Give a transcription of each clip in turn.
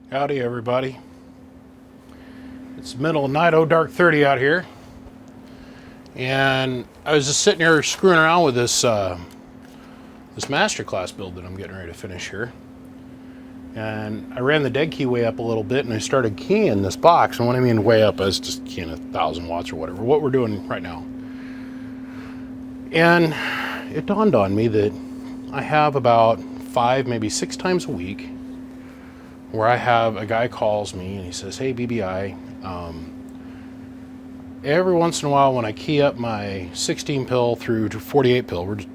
Howdy everybody. It's middle of night, oh dark 30 out here. And I was just sitting here screwing around with this masterclass build that I'm getting ready to finish here. And I ran the dead key way up a little bit and I started keying this box. And when I mean way up, I was just keying 1,000 watts or whatever, what we're doing right now. And it dawned on me that I have about 5, maybe 6 times a week where I have a guy calls me and he says, "Hey BBI, every once in a while when I key up my 16 pill through to 48 pill, we're just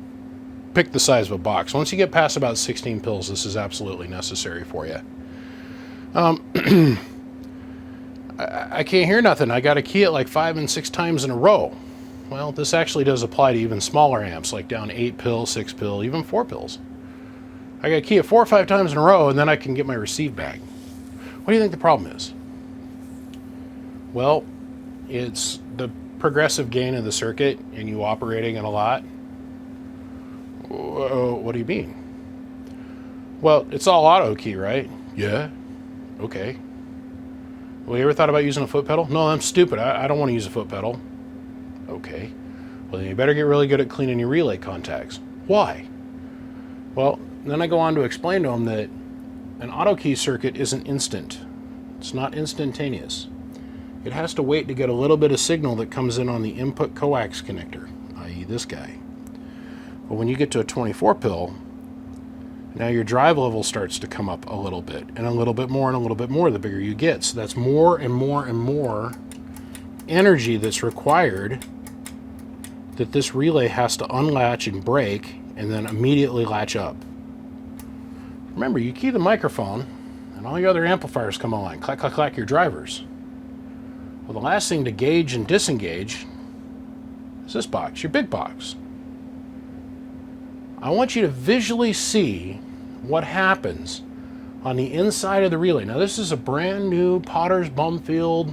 pick the size of a box. Once you get past about 16 pills, this is absolutely necessary for you. I can't hear nothing. I got to key it like 5 and 6 times in a row." Well, this actually does apply to even smaller amps, like down 8 pill, 6 pill, even 4 pills. I got to key it 4 or 5 times in a row, and then I can get my receive back. What do you think the problem is? Well, it's the progressive gain of the circuit and you operating it a lot. What do you mean? Well, it's all auto key, right? Yeah. Okay. Well, you ever thought about using a foot pedal? No, I'm stupid. I don't want to use a foot pedal. Okay. Well, then you better get really good at cleaning your relay contacts. Why? Well, then I go on to explain to them that an auto key circuit isn't instant. It's not instantaneous. It has to wait to get a little bit of signal that comes in on the input coax connector, i.e. this guy. But when you get to a 24 pill, now your drive level starts to come up a little bit, and a little bit more, and a little bit more the bigger you get. So that's more and more and more energy that's required that this relay has to unlatch and break and then immediately latch up. Remember, you key the microphone and all your other amplifiers come online. Clack, clack, clack, your drivers. Well, the last thing to gauge and disengage is this box, your big box. I want you to visually see what happens on the inside of the relay. Now, this is a brand new Potter's Bumfield,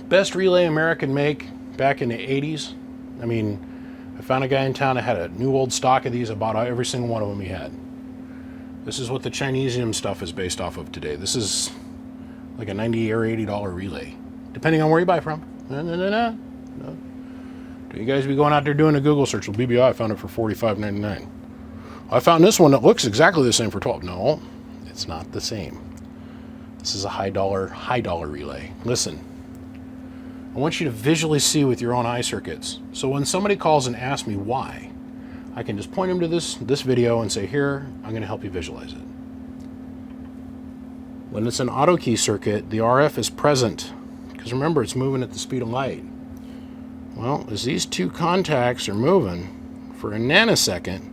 best relay America can make back in the 80s. I mean, I found a guy in town that had a new old stock of these. I bought every single one of them he had. This is what the Chinesium stuff is based off of today. This is like a $90 or $80 relay, depending on where you buy from. No. You guys be going out there doing a Google search. Well, BBI, I found it for $45.99. I found this one that looks exactly the same for $12. No, it's not the same. This is a high dollar relay. Listen, I want you to visually see with your own eye circuits. So when somebody calls and asks me why, I can just point them to this video and say, here, I'm going to help you visualize it. When it's an auto key circuit, the RF is present, because remember, it's moving at the speed of light. Well, as these two contacts are moving for a nanosecond,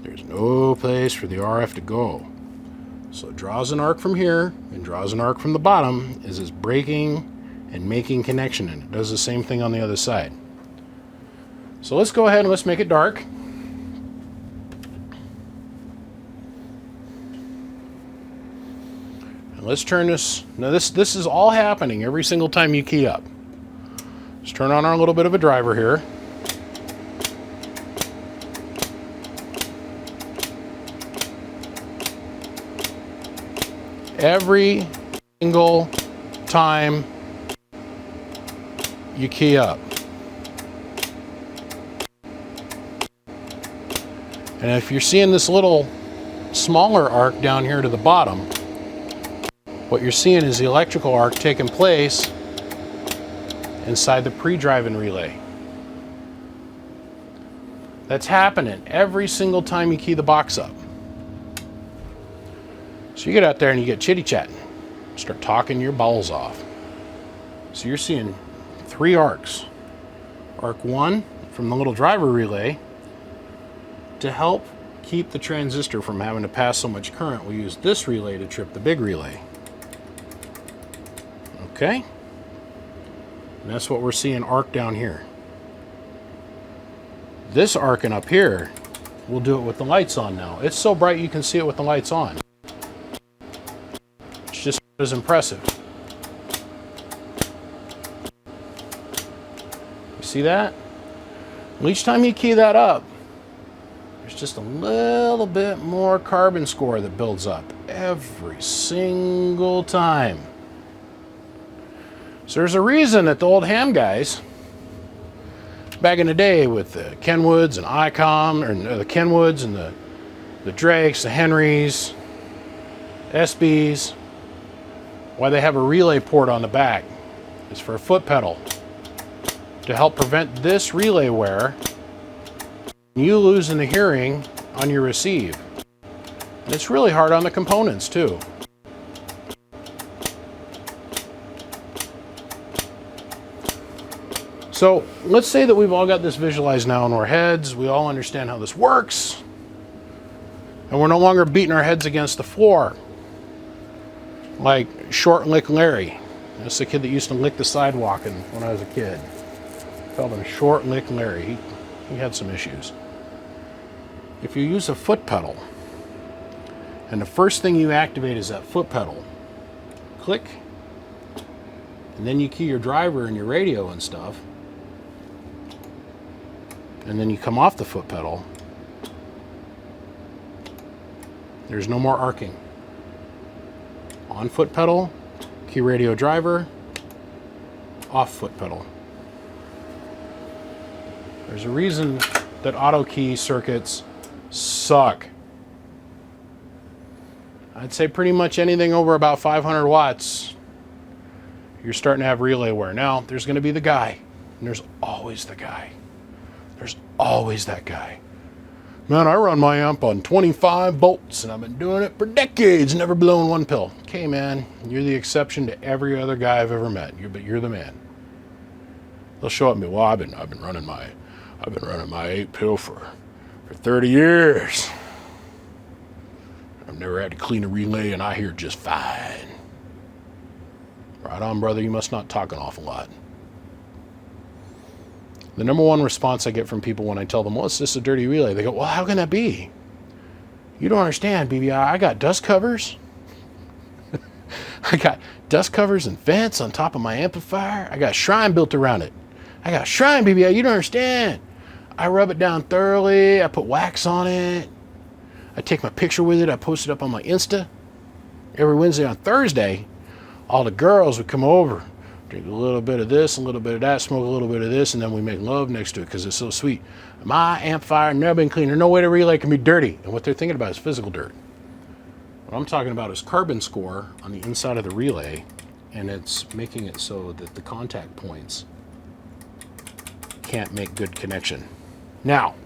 there's no place for the RF to go. So it draws an arc from here and draws an arc from the bottom as it's breaking and making connection, and it does the same thing on the other side. So let's go ahead and let's make it dark. And let's turn this. Now this is all happening every single time you key up. Let's turn on our little bit of a driver here. Every single time you key up. And if you're seeing this little smaller arc down here to the bottom, what you're seeing is the electrical arc taking place inside the pre-driving relay. That's happening every single time you key the box up. So you get out there and you get chitty-chatting, start talking your balls off. So you're seeing 3 arcs. Arc 1 from the little driver relay to help keep the transistor from having to pass so much current. We use this relay to trip the big relay. Okay? And that's what we're seeing arc down here. This arcing up here, we'll do it with the lights on now. It's so bright you can see it with the lights on. It's just as impressive. You see that? Well, each time you key that up, there's just a little bit more carbon score that builds up every single time. So there's a reason that the old ham guys, back in the day with the Kenwoods and ICOM, or the Kenwoods and the Drakes, the Henrys, SBs, why they have a relay port on the back is for a foot pedal to help prevent this relay wear and you losing the hearing on your receive. And it's really hard on the components too. So let's say that we've all got this visualized now in our heads. We all understand how this works. And we're no longer beating our heads against the floor like Short Lick Larry. That's the kid that used to lick the sidewalk when I was a kid. Called him Short Lick Larry. He had some issues. If you use a foot pedal, and the first thing you activate is that foot pedal, click, and then you key your driver and your radio and stuff, and then you come off the foot pedal, there's no more arcing. On foot pedal, key radio driver, off foot pedal. There's a reason that auto key circuits suck. I'd say pretty much anything over about 500 watts, you're starting to have relay wear. Now, there's going to be the guy, and there's always the guy. There's always that guy. Man, I run my amp on 25 volts, and I've been doing it for decades, never blown one pill. Okay, man, you're the exception to every other guy I've ever met. But you're the man. They'll show up and be, well, I've been running my 8-pill for 30 years. I've never had to clean a relay, and I hear just fine. Right on, brother. You must not talk an awful lot. The number one response I get from people when I tell them, well, it's just a dirty relay, they go, well, how can that be? You don't understand, BBI. I got dust covers. I got dust covers and vents on top of my amplifier. I got Shrine built around it. I got Shrine, BBI. You don't understand. I rub it down thoroughly. I put wax on it. I take my picture with it. I post it up on my Insta. Every Wednesday on Thursday, all the girls would come over, drink a little bit of this, a little bit of that, smoke a little bit of this, and then we make love next to it because it's so sweet. My amplifier never been cleaned. There's no way the relay can be dirty. And what they're thinking about is physical dirt. What I'm talking about is carbon score on the inside of the relay, and it's making it so that the contact points can't make good connection. Now,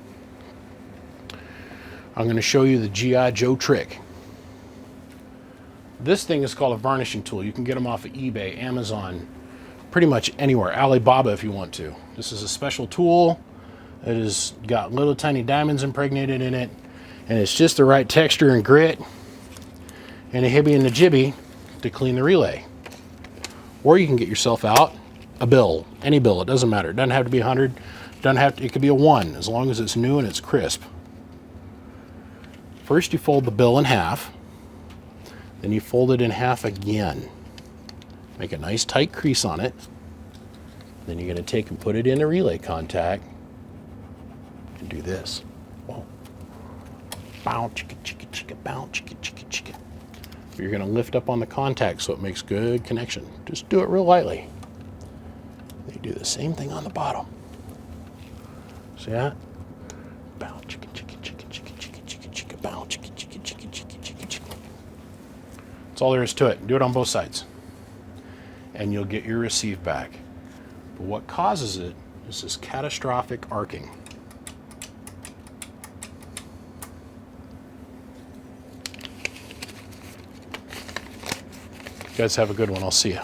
I'm going to show you the G.I. Joe trick. This thing is called a varnishing tool. You can get them off of eBay, Amazon, pretty much anywhere. Alibaba if you want to. This is a special tool. It has got little tiny diamonds impregnated in it, and it's just the right texture and grit and a hibby and a jibby to clean the relay. Or you can get yourself out a bill, any bill, it doesn't matter. It doesn't have to be 100, it could be a 1, as long as it's new and it's crisp. First you fold the bill in half, then you fold it in half again. Make a nice tight crease on it. Then you're going to take and put it in a relay contact and do this. Whoa. Bow, chicka, chicka, chicka, bow, chicka, chicka, chicka. You're going to lift up on the contact so it makes good connection. Just do it real lightly. Then you do the same thing on the bottom. See that? Bow, chicka, chicka, chicka, chicka, chicka, chicka, chicka, bow, chicka, chicka, chicka, chicka, chicka, chicka. That's all there is to it. Do it on both sides. And you'll get your receive back. But what causes it is this catastrophic arcing. You guys have a good one. I'll see you.